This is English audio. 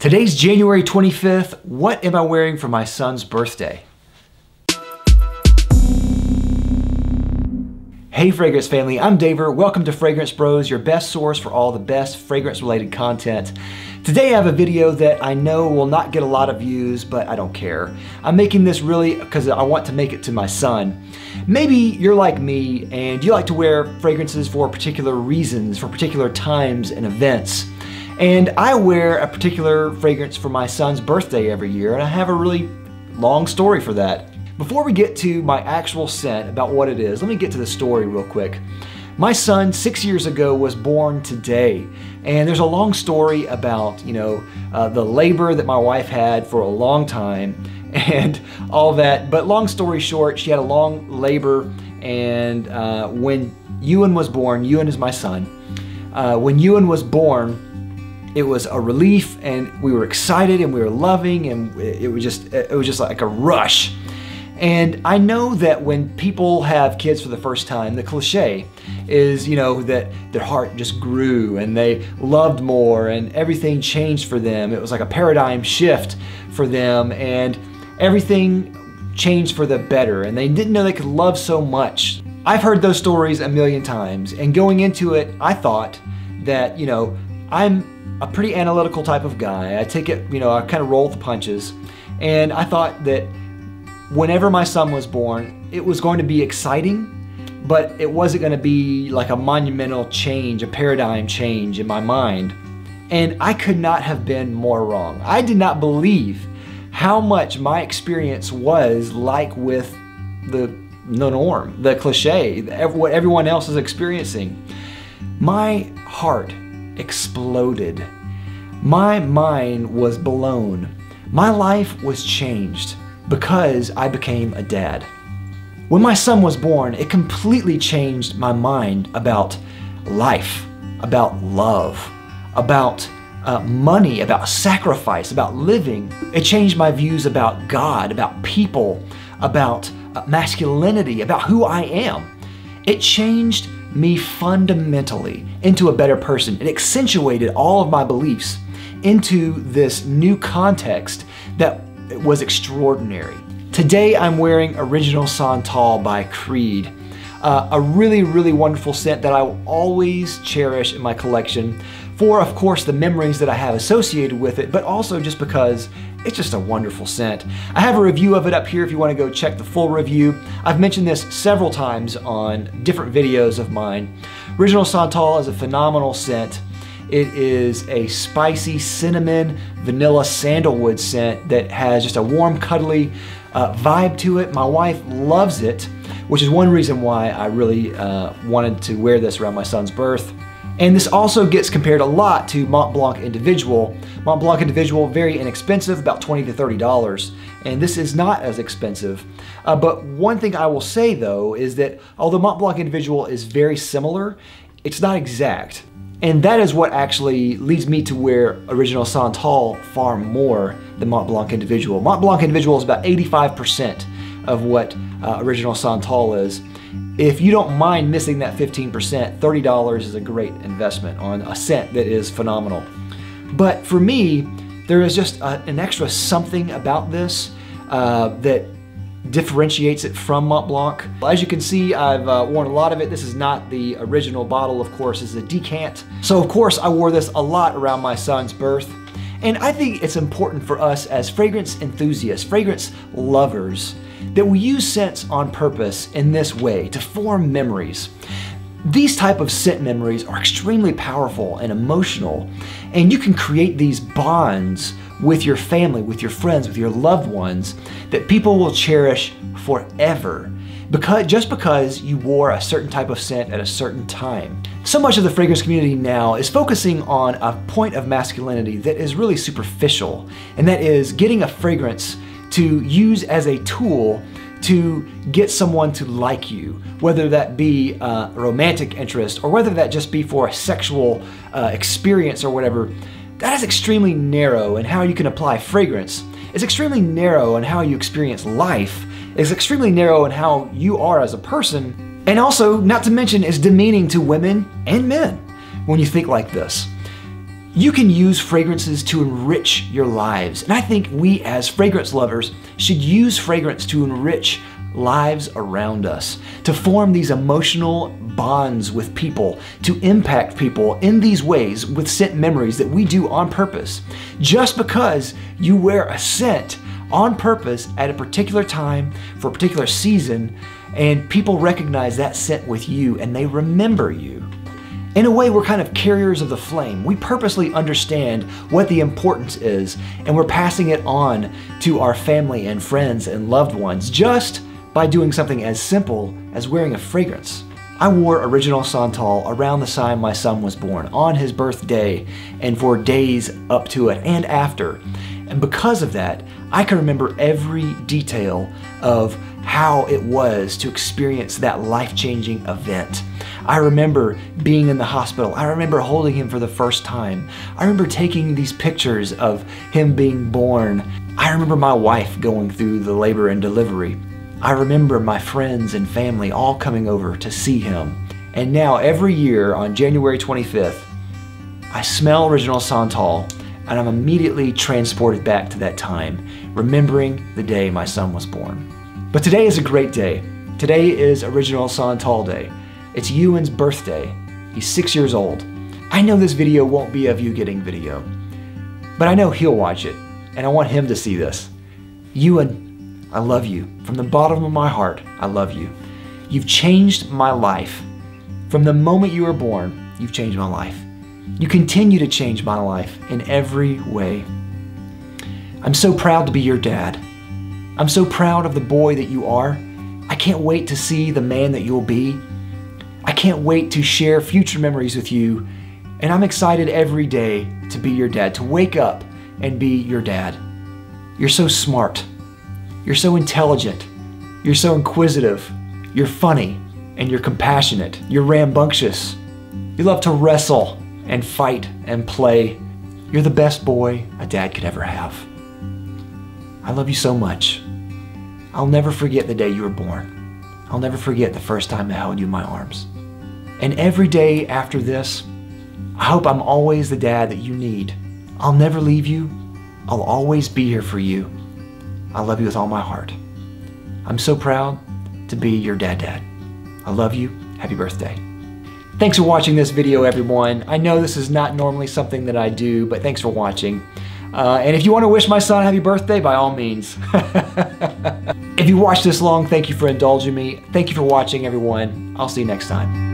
Today's January 25th. What am I wearing for my son's birthday? Hey Fragrance family, I'm Daver. Welcome to Fragrance Bros, your best source for all the best fragrance related content. Today I have a video that I know will not get a lot of views, but I don't care. I'm making this really because I want to make it to my son. Maybe you're like me and you like to wear fragrances for particular reasons, for particular times and events. And I wear a particular fragrance for my son's birthday every year, and I have a really long story for that. Before we get to my actual scent about what it is, let me get to the story real quick. My son, 6 years ago, was born today, and there's a long story about, the labor that my wife had for a long time and all that. But long story short, she had a long labor, and when Ewan was born, Ewan is my son, when Ewan was born, it was a relief, and we were excited and we were loving, and it was just like a rush. And I know that when people have kids for the first time, the cliche is, that their heart just grew and they loved more and everything changed for them. It was like a paradigm shift for them, and everything changed for the better, and they didn't know they could love so much. I've heard those stories a million times, and going into it, I thought that, I'm a pretty analytical type of guy. I take it, I kind of roll the punches, and I thought that whenever my son was born, it was going to be exciting, but it wasn't going to be like a monumental change, a paradigm change in my mind. And I could not have been more wrong. I did not believe how much my experience was like with the norm, the cliche, what everyone else is experiencing. My heart exploded. My mind was blown. My life was changed because I became a dad. When my son was born, it completely changed my mind about life, about love, about money, about sacrifice, about living. It changed my views about God, about people, about masculinity, about who I am. It changed me fundamentally into a better person. It accentuated all of my beliefs into this new context that was extraordinary. Today I'm wearing Original Santal by Creed, a really, really wonderful scent that I will always cherish in my collection for, of course, the memories that I have associated with it, but also just because it's just a wonderful scent. I have a review of it up here if you want to go check the full review. I've mentioned this several times on different videos of mine. Original Santal is a phenomenal scent. It is a spicy cinnamon, vanilla, sandalwood scent that has just a warm, cuddly vibe to it. My wife loves it, which is one reason why I really wanted to wear this around my son's birth. And this also gets compared a lot to Mont Blanc Individual. Mont Blanc Individual, very inexpensive, about $20 to $30. And this is not as expensive. But one thing I will say though is that although Mont Blanc Individual is very similar, it's not exact. And that is what actually leads me to wear Original Santal far more than Mont Blanc Individual. Mont Blanc Individual is about 85% of what Original Santal is. If you don't mind missing that 15%, $30 is a great investment on a scent that is phenomenal. But for me, there is just an extra something about this that differentiates it from Mont Blanc. As you can see, I've worn a lot of it. This is not the original bottle, of course, it's a decant. So of course I wore this a lot around my son's birth. And I think it's important for us as fragrance enthusiasts, fragrance lovers, that we use scents on purpose in this way to form memories. These type of scent memories are extremely powerful and emotional, and you can create these bonds with your family, with your friends, with your loved ones that people will cherish forever just because you wore a certain type of scent at a certain time. So much of the fragrance community now is focusing on a point of masculinity that is really superficial, and that is getting a fragrance to use as a tool to get someone to like you, whether that be a romantic interest or whether that just be for a sexual experience or whatever. That is extremely narrow in how you can apply fragrance. It's extremely narrow in how you experience life. It's extremely narrow in how you are as a person. And also, not to mention, is demeaning to women and men when you think like this. You can use fragrances to enrich your lives. And I think we as fragrance lovers should use fragrance to enrich lives around us, to form these emotional bonds with people, to impact people in these ways with scent memories that we do on purpose. Just because you wear a scent on purpose at a particular time for a particular season, and people recognize that scent with you and they remember you. In a way, we're kind of carriers of the flame. We purposely understand what the importance is, and we're passing it on to our family and friends and loved ones just by doing something as simple as wearing a fragrance. I wore Original Santal around the time my son was born, on his birthday, and for days up to it and after. And because of that, I can remember every detail of how it was to experience that life-changing event. I remember being in the hospital. I remember holding him for the first time. I remember taking these pictures of him being born. I remember my wife going through the labor and delivery. I remember my friends and family all coming over to see him. And now every year on January 25th, I smell Original Santal and I'm immediately transported back to that time, remembering the day my son was born. But today is a great day. Today is Original Santal Day. It's Ewan's birthday. He's 6 years old. I know this video won't be of you getting video, but I know he'll watch it, and I want him to see this. Ewan, I love you. From the bottom of my heart, I love you. You've changed my life. From the moment you were born, you've changed my life. You continue to change my life in every way. I'm so proud to be your dad. I'm so proud of the boy that you are. I can't wait to see the man that you'll be. I can't wait to share future memories with you. And I'm excited every day to be your dad, to wake up and be your dad. You're so smart. You're so intelligent. You're so inquisitive. You're funny and you're compassionate. You're rambunctious. You love to wrestle and fight and play. You're the best boy a dad could ever have. I love you so much. I'll never forget the day you were born. I'll never forget the first time I held you in my arms. And every day after this, I hope I'm always the dad that you need. I'll never leave you. I'll always be here for you. I love you with all my heart. I'm so proud to be your dad. I love you. Happy birthday. Thanks for watching this video, everyone. I know this is not normally something that I do, but thanks for watching. And if you want to wish my son a happy birthday, by all means. If you watched this long, thank you for indulging me. Thank you for watching, everyone. I'll see you next time.